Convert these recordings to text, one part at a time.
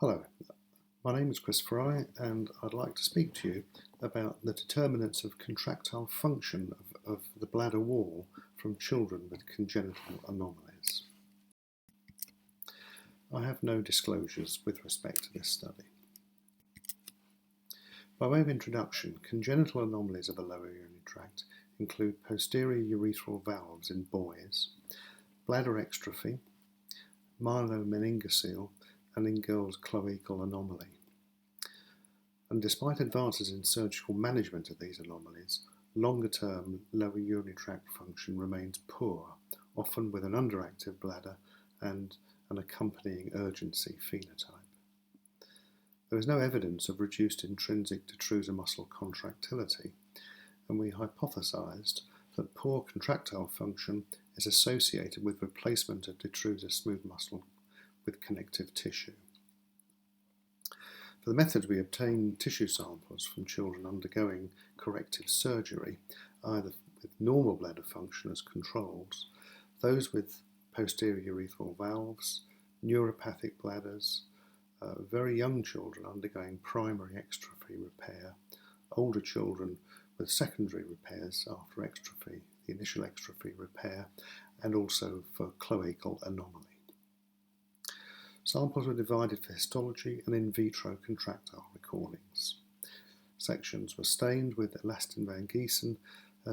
Hello, my name is Chris Fry and I'd like to speak to you about the determinants of contractile function of the bladder wall from children with congenital anomalies. I have no disclosures with respect to this study. By way of introduction, congenital anomalies of the lower urinary tract include posterior urethral valves in boys, bladder exstrophy, myelomeningocoele, and in girls cloacal anomaly. And despite advances in surgical management of these anomalies, longer-term lower urinary tract function remains poor, often with an underactive bladder and an accompanying urgency phenotype. There is no evidence of reduced intrinsic detrusor muscle contractility, and we hypothesized that poor contractile function is associated with replacement of detrusor smooth muscle with connective tissue. For the methods, we obtained tissue samples from children undergoing corrective surgery, either with normal bladder function as controls, those with posterior urethral valves, neuropathic bladders, very young children undergoing primary exstrophy repair, older children with secondary repairs after exstrophy, the initial exstrophy repair, and also for cloacal anomaly. Samples were divided for histology and in vitro contractile recordings. Sections were stained with elastin Van Giesen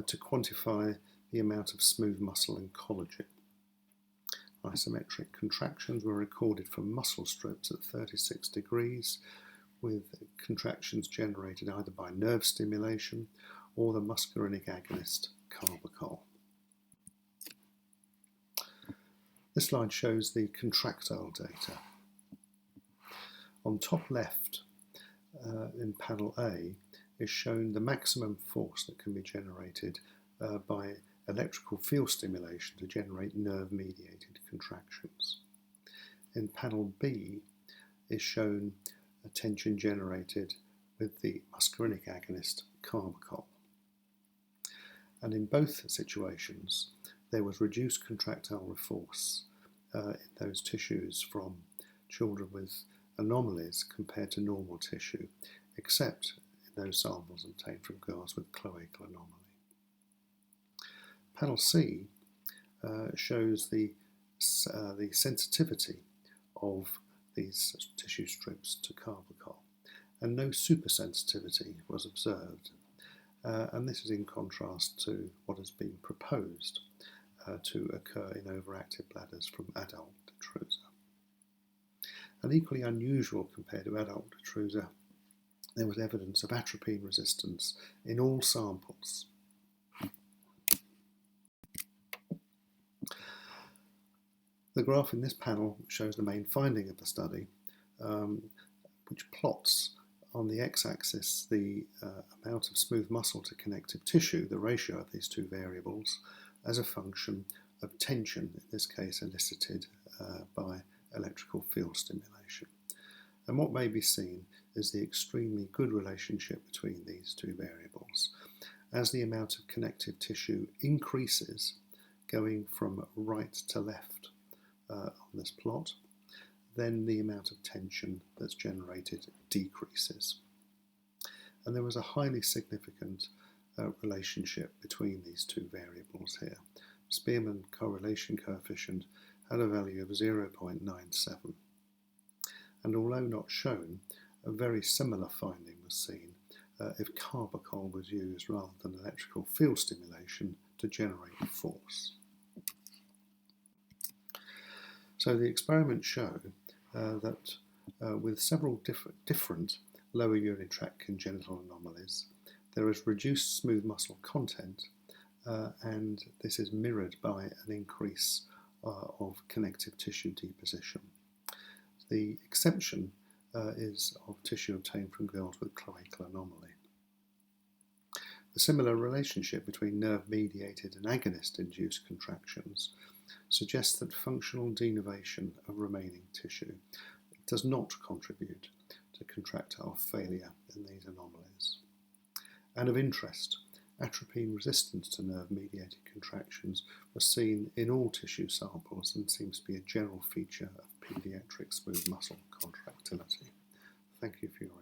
to quantify the amount of smooth muscle and collagen. Isometric contractions were recorded from muscle strips at 36 degrees, with contractions generated either by nerve stimulation or the muscarinic agonist Cuckow. This slide shows the contractile data. On top left, in panel A, is shown the maximum force that can be generated by electrical field stimulation to generate nerve-mediated contractions. In panel B is shown a tension generated with the muscarinic agonist Cuckow. And in both situations, there was reduced contractile force in those tissues from children with anomalies compared to normal tissue, except in those samples obtained from girls with cloacal anomaly. Panel C shows the sensitivity of these tissue strips to Cuckow, and no supersensitivity was observed. And this is in contrast to what has been proposed to occur in overactive bladders from adult Detrusor. And equally unusual compared to adult Detrusor, there was evidence of atropine resistance in all samples. The graph in this panel shows the main finding of the study, which plots on the x-axis the amount of smooth muscle to connective tissue, the ratio of these two variables, as a function of tension, in this case elicited by electrical field stimulation. And what may be seen is the extremely good relationship between these two variables. As the amount of connective tissue increases, going from right to left on this plot, then the amount of tension that's generated decreases. And there was a highly significant relationship between these two variables here. Spearman correlation coefficient had a value of 0.97. And although not shown, a very similar finding was seen if carbachol was used rather than electrical field stimulation to generate force. So the experiments show that with several different lower urinary tract congenital anomalies, there is reduced smooth muscle content, and this is mirrored by an increase of connective tissue deposition. The exception is of tissue obtained from girls with cloacal anomaly. The similar relationship between nerve-mediated and agonist-induced contractions suggests that functional denervation of remaining tissue does not contribute to contractile failure in these anomalies. And of interest, Atropine resistance to nerve-mediated contractions was seen in all tissue samples and seems to be a general feature of paediatric smooth muscle contractility. Thank you for your